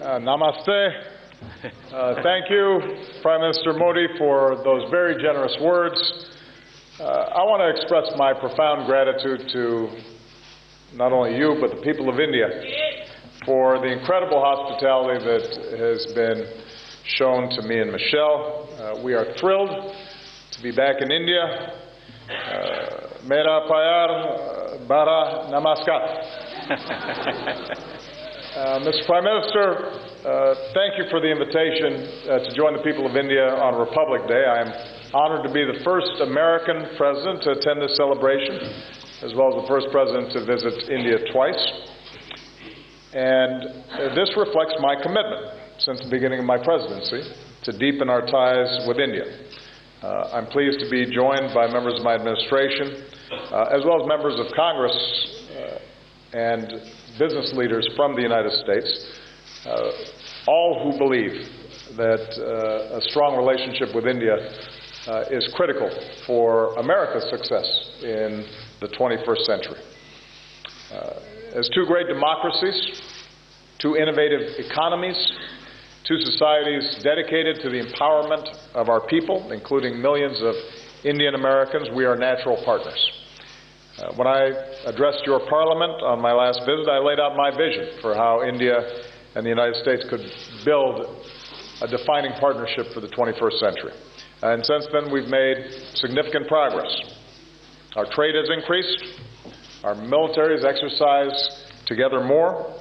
Namaste. Thank you, Prime Minister Modi, for those very generous words. I want to express my profound gratitude to not only you, but the people of India for the incredible hospitality that has been shown to me and Michelle. We are thrilled to be back in India. Mera pyar, bara namaskar. Mr. Prime Minister, thank you for the invitation to join the people of India on Republic Day. I am honored to be the first American president to attend this celebration, as well as the first president to visit India twice. And this reflects my commitment since the beginning of my presidency to deepen our ties with India. I'm pleased to be joined by members of my administration, as well as members of Congress and business leaders from the United States, all who believe that a strong relationship with India is critical for America's success in the 21st century. As two great democracies, two innovative economies, two societies dedicated to the empowerment of our people, including millions of Indian Americans, we are natural partners. When I addressed your Parliament on my last visit, I laid out my vision for how India and the United States could build a defining partnership for the 21st century. And since then, we've made significant progress. Our trade has increased. Our militaries exercise together more.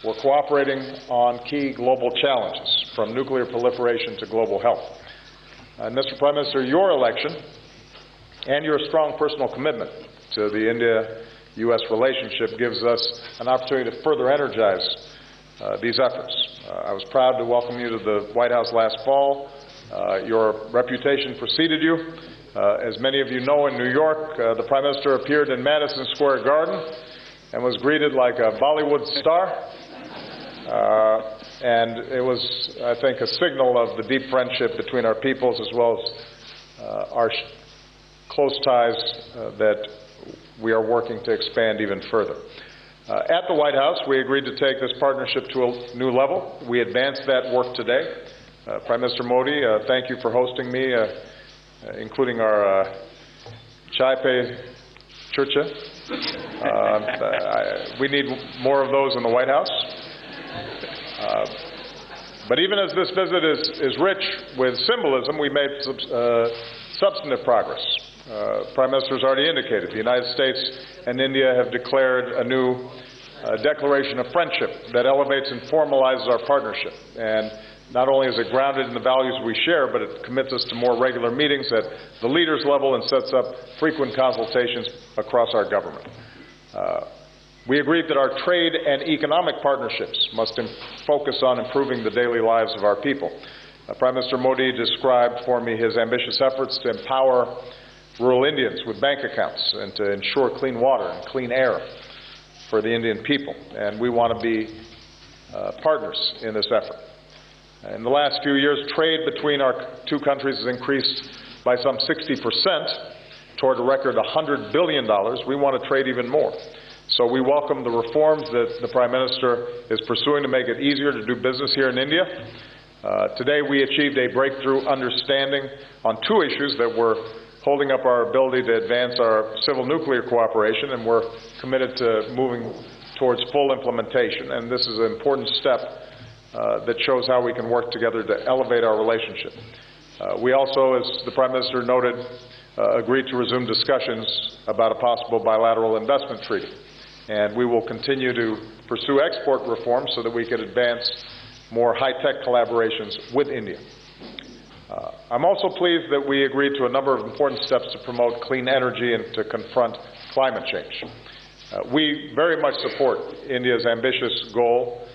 We're cooperating on key global challenges, from nuclear proliferation to global health. And Mr. Prime Minister, your election and your strong personal commitment to the India-U.S. relationship gives us an opportunity to further energize these efforts. I was proud to welcome you to the White House last fall. Your reputation preceded you. As many of you know, in New York, the Prime Minister appeared in Madison Square Garden and was greeted like a Bollywood star. And it was, I think, a signal of the deep friendship between our peoples, as well as our close ties that we are working to expand even further. At the White House, we agreed to take this partnership to a new level. We advanced that work today. Prime Minister Modi, thank you for hosting me, including our chai pe churcha. We need more of those in the White House. But even as this visit is rich with symbolism, we made substantive progress. Prime Minister has already indicated the United States and India have declared a new declaration of friendship that elevates and formalizes our partnership. And not only is it grounded in the values we share, but it commits us to more regular meetings at the leaders level and sets up frequent consultations across our government. We agreed that our trade and economic partnerships must focus on improving the daily lives of our people. Prime Minister Modi described for me his ambitious efforts to empower rural Indians with bank accounts and to ensure clean water and clean air for the Indian people. And we want to be partners in this effort. In the last few years, trade between our two countries has increased by some 60% toward a record $100 billion. We want to trade even more. So we welcome the reforms that the Prime Minister is pursuing to make it easier to do business here in India. Today we achieved a breakthrough understanding on two issues that were holding up our ability to advance our civil nuclear cooperation, and we're committed to moving towards full implementation. And this is an important step that shows how we can work together to elevate our relationship. We also, as the Prime Minister noted, agreed to resume discussions about a possible bilateral investment treaty. And we will continue to pursue export reforms so that we can advance more high-tech collaborations with India. I'm also pleased that we agreed to a number of important steps to promote clean energy and to confront climate change. We very much support India's ambitious goal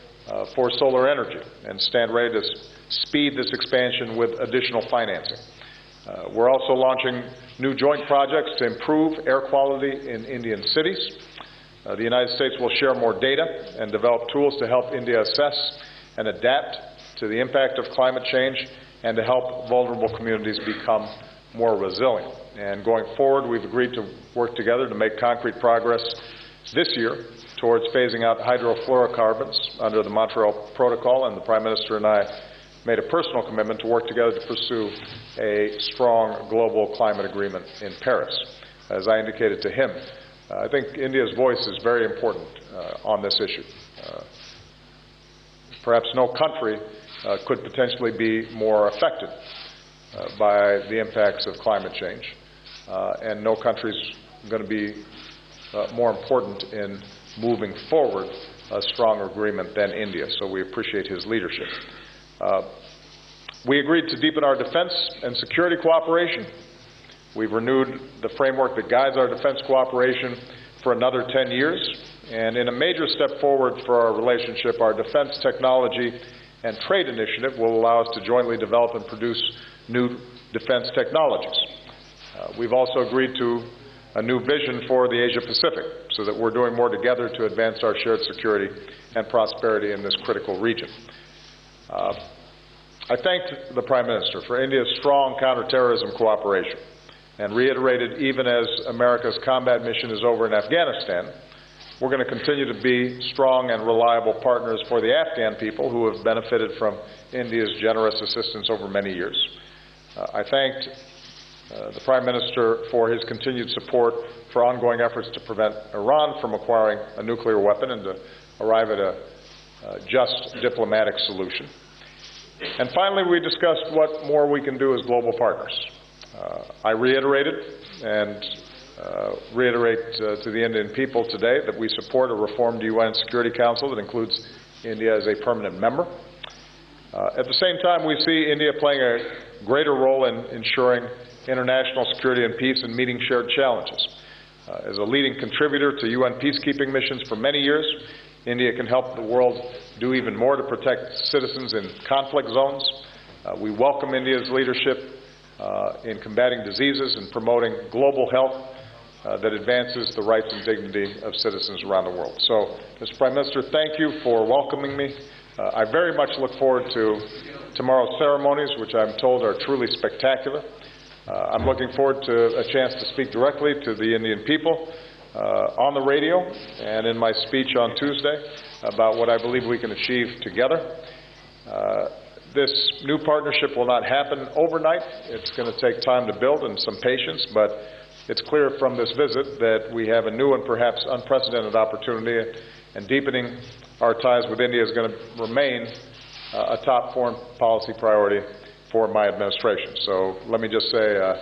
for solar energy and stand ready to speed this expansion with additional financing. We're also launching new joint projects to improve air quality in Indian cities. The United States will share more data and develop tools to help India assess and adapt to the impact of climate change and to help vulnerable communities become more resilient. And going forward, we've agreed to work together to make concrete progress this year towards phasing out hydrofluorocarbons under the Montreal Protocol, and the Prime Minister and I made a personal commitment to work together to pursue a strong global climate agreement in Paris. As I indicated to him, I think India's voice is very important on this issue. Perhaps no country could potentially be more affected by the impacts of climate change, and no country is going to be more important in moving forward a stronger agreement than India, so we appreciate his leadership. We agreed to deepen our defense and security cooperation. We've renewed the framework that guides our defense cooperation for another 10 years, and in a major step forward for our relationship, our defense technology and trade initiative will allow us to jointly develop and produce new defense technologies. We've also agreed to a new vision for the Asia-Pacific so that we're doing more together to advance our shared security and prosperity in this critical region. I thanked the Prime Minister for India's strong counterterrorism cooperation and reiterated, even as America's combat mission is over in Afghanistan, we're going to continue to be strong and reliable partners for the Afghan people who have benefited from India's generous assistance over many years. I thanked the Prime Minister for his continued support for ongoing efforts to prevent Iran from acquiring a nuclear weapon and to arrive at a just diplomatic solution. And finally, we discussed what more we can do as global partners. I reiterated and reiterate to the Indian people today that we support a reformed UN Security Council that includes India as a permanent member. At the same time, we see India playing a greater role in ensuring international security and peace and meeting shared challenges. As a leading contributor to UN peacekeeping missions for many years, India can help the world do even more to protect citizens in conflict zones. We welcome India's leadership in combating diseases and promoting global health that advances the rights and dignity of citizens around the world. So, Mr. Prime Minister, thank you for welcoming me. I very much look forward to tomorrow's ceremonies, which I'm told are truly spectacular. I'm looking forward to a chance to speak directly to the Indian people on the radio and in my speech on Tuesday about what I believe we can achieve together. This new partnership will not happen overnight. It's going to take time to build and some patience, but it's clear from this visit that we have a new and perhaps unprecedented opportunity, and deepening our ties with India is going to remain a top foreign policy priority for my administration. So let me just say,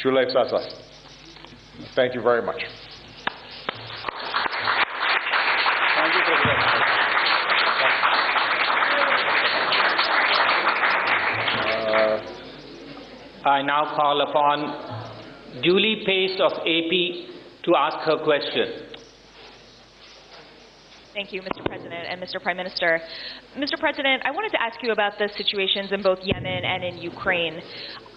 Chule Sasa. Thank you very much. Thank you, President. I now call upon Julie Pace of AP to ask her question. Thank you, Mr. President and Mr. Prime Minister. Mr. President, I wanted to ask you about the situations in both Yemen and in Ukraine.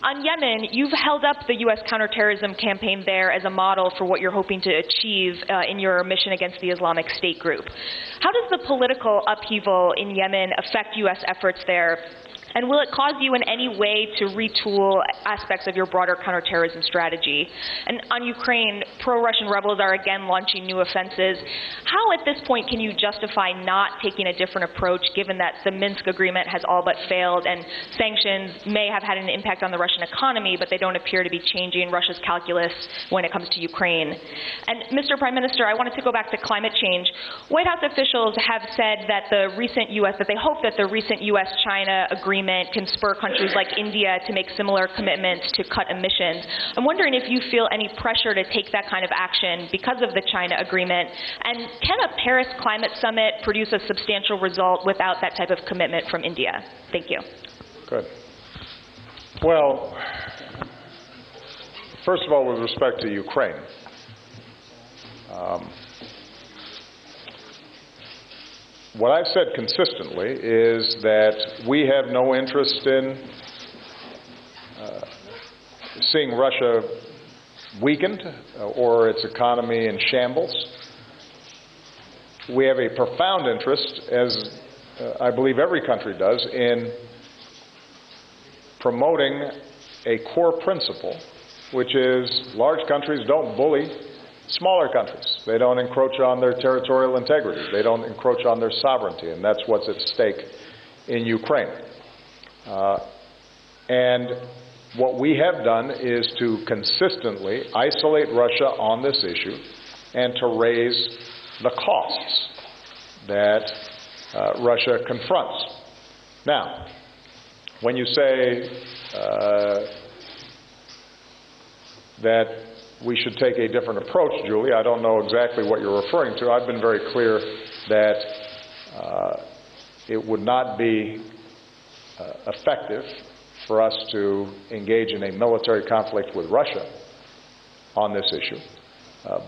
On Yemen, you've held up the U.S. counterterrorism campaign there as a model for what you're hoping to achieve in your mission against the Islamic State group. How does the political upheaval in Yemen affect U.S. efforts there? And will it cause you in any way to retool aspects of your broader counterterrorism strategy? And on Ukraine, pro-Russian rebels are again launching new offenses. How at this point can you justify not taking a different approach, given that the Minsk agreement has all but failed and sanctions may have had an impact on the Russian economy, but they don't appear to be changing Russia's calculus when it comes to Ukraine? And Mr. Prime Minister, I wanted to go back to climate change. White House officials have said that they hope that the recent U.S.-China agreement can spur countries like India to make similar commitments to cut emissions. I'm wondering if you feel any pressure to take that kind of action because of the China agreement, and can a Paris climate summit produce a substantial result without that type of commitment from India? Thank you. Good. Well, first of all, with respect to Ukraine, what I've said consistently is that we have no interest in seeing Russia weakened or its economy in shambles. We have a profound interest, as I believe every country does, in promoting a core principle, which is large countries don't bully smaller countries. They don't encroach on their territorial integrity. They don't encroach on their sovereignty, and that's what's at stake in Ukraine. And what we have done is to consistently isolate Russia on this issue and to raise the costs that Russia confronts. Now, when you say that we should take a different approach, Julie, I don't know exactly what you're referring to. I've been very clear that it would not be effective for us to engage in a military conflict with Russia on this issue.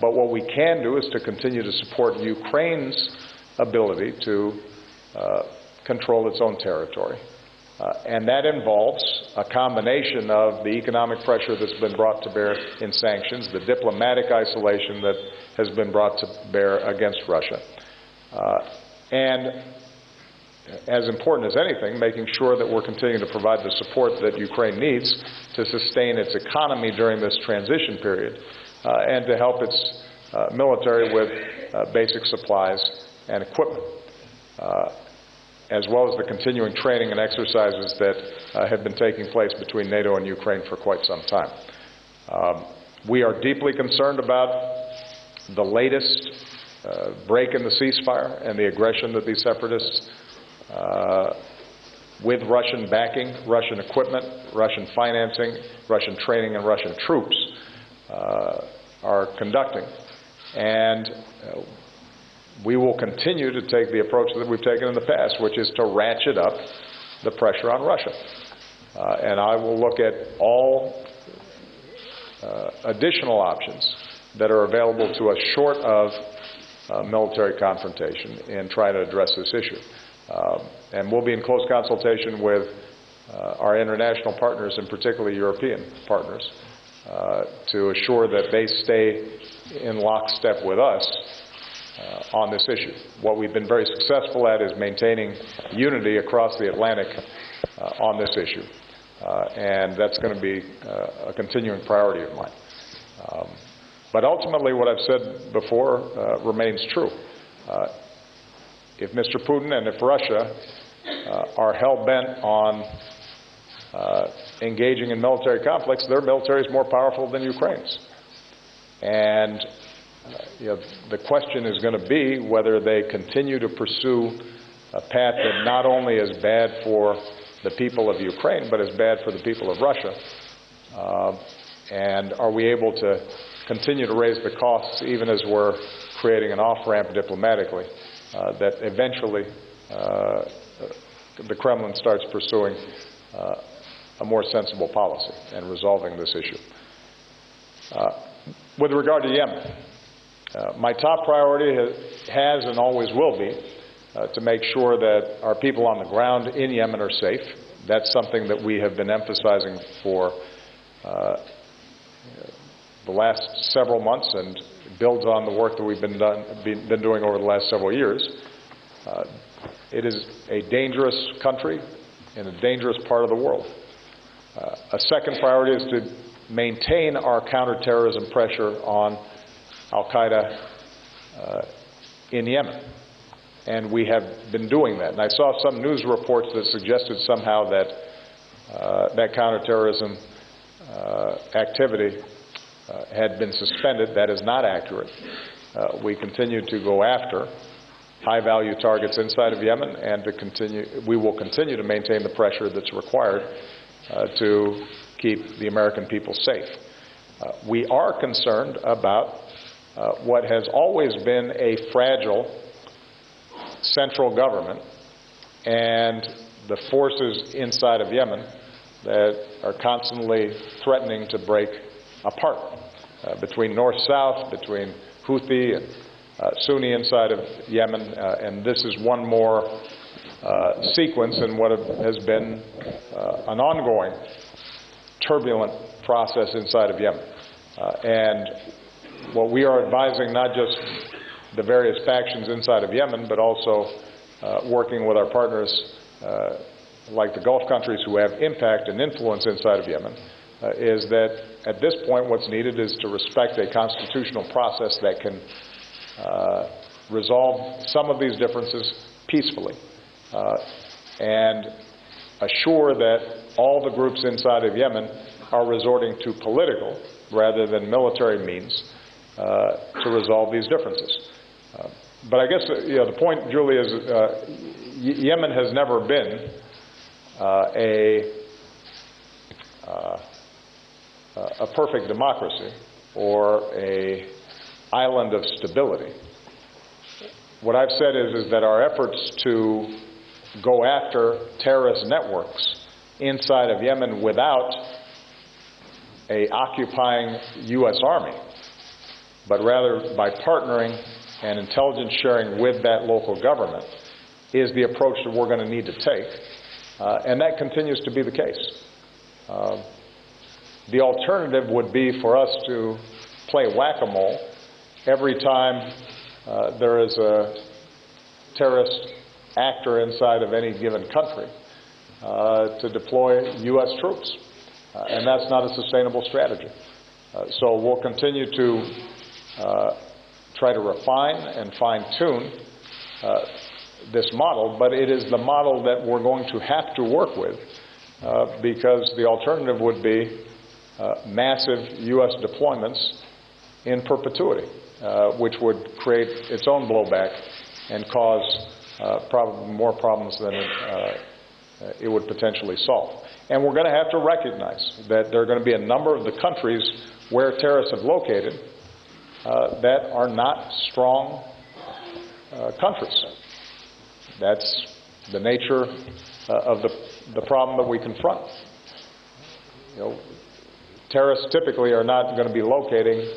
But what we can do is to continue to support Ukraine's ability to control its own territory. And that involves a combination of the economic pressure that's been brought to bear in sanctions, the diplomatic isolation that has been brought to bear against Russia, and as important as anything, making sure that we're continuing to provide the support that Ukraine needs to sustain its economy during this transition period and to help its military with basic supplies and equipment, as well as the continuing training and exercises that have been taking place between NATO and Ukraine for quite some time. We are deeply concerned about the latest break in the ceasefire and the aggression that these separatists, with Russian backing, Russian equipment, Russian financing, Russian training, and Russian troops, are conducting. And we will continue to take the approach that we've taken in the past, which is to ratchet up the pressure on Russia. And I will look at all additional options that are available to us short of military confrontation in trying to address this issue. And we'll be in close consultation with our international partners, and particularly European partners, to assure that they stay in lockstep with us on this issue. What we've been very successful at is maintaining unity across the Atlantic on this issue. And that's going to be a continuing priority of mine. But ultimately, what I've said before remains true. If Mr. Putin and if Russia are hell-bent on engaging in military conflicts, their military is more powerful than Ukraine's. And the question is going to be whether they continue to pursue a path that not only is bad for the people of Ukraine, but is bad for the people of Russia. And are we able to continue to raise the costs even as we're creating an off-ramp diplomatically that eventually the Kremlin starts pursuing a more sensible policy and resolving this issue. With regard to Yemen, my top priority has and always will be to make sure that our people on the ground in Yemen are safe. That's something that we have been emphasizing for the last several months and builds on the work that we've been doing over the last several years. It is a dangerous country in a dangerous part of the world. A second priority is to maintain our counterterrorism pressure on al-Qaeda in Yemen. And we have been doing that. And I saw some news reports that suggested somehow that that counterterrorism activity had been suspended. That is not accurate. We continue to go after high-value targets inside of Yemen, and we will continue to maintain the pressure that's required to keep the American people safe. We are concerned about what has always been a fragile central government and the forces inside of Yemen that are constantly threatening to break apart between north-south, between Houthi and Sunni inside of Yemen, and this is one more sequence in what has been an ongoing turbulent process inside of Yemen. And what we are advising, not just the various factions inside of Yemen, but also working with our partners like the Gulf countries who have impact and influence inside of Yemen, is that at this point, what's needed is to respect a constitutional process that can resolve some of these differences peacefully and assure that all the groups inside of Yemen are resorting to political rather than military means to resolve these differences. But I guess the point, Julie, is Yemen has never been a perfect democracy or an island of stability. What I've said is that our efforts to go after terrorist networks inside of Yemen without an occupying U.S. Army, but rather by partnering and intelligence sharing with that local government, is the approach that we're going to need to take. And that continues to be the case. The alternative would be for us to play whack-a-mole every time there is a terrorist actor inside of any given country to deploy U.S. troops. And that's not a sustainable strategy. So we'll continue to try to refine and fine-tune this model, but it is the model that we're going to have to work with because the alternative would be massive U.S. deployments in perpetuity, which would create its own blowback and cause probably more problems than it would potentially solve. And we're going to have to recognize that there are going to be a number of the countries where terrorists have located that are not strong countries. That's the nature of the problem that we confront. Terrorists typically are not going to be locating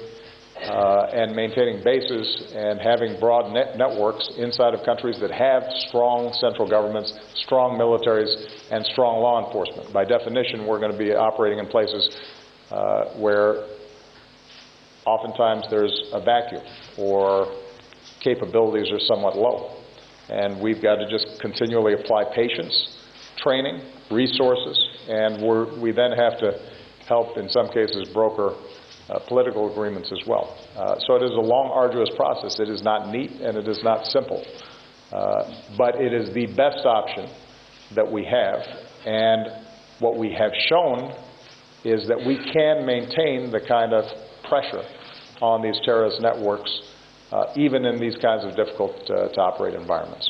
and maintaining bases and having broad networks inside of countries that have strong central governments, strong militaries, and strong law enforcement. By definition, we're going to be operating in places where oftentimes there's a vacuum or capabilities are somewhat low. And we've got to just continually apply patience, training, resources, and we then have to help, in some cases, broker political agreements as well. So it is a long, arduous process. It is not neat and it is not simple. But it is the best option that we have. And what we have shown is that we can maintain the kind of pressure on these terrorist networks even in these kinds of difficult to operate environments.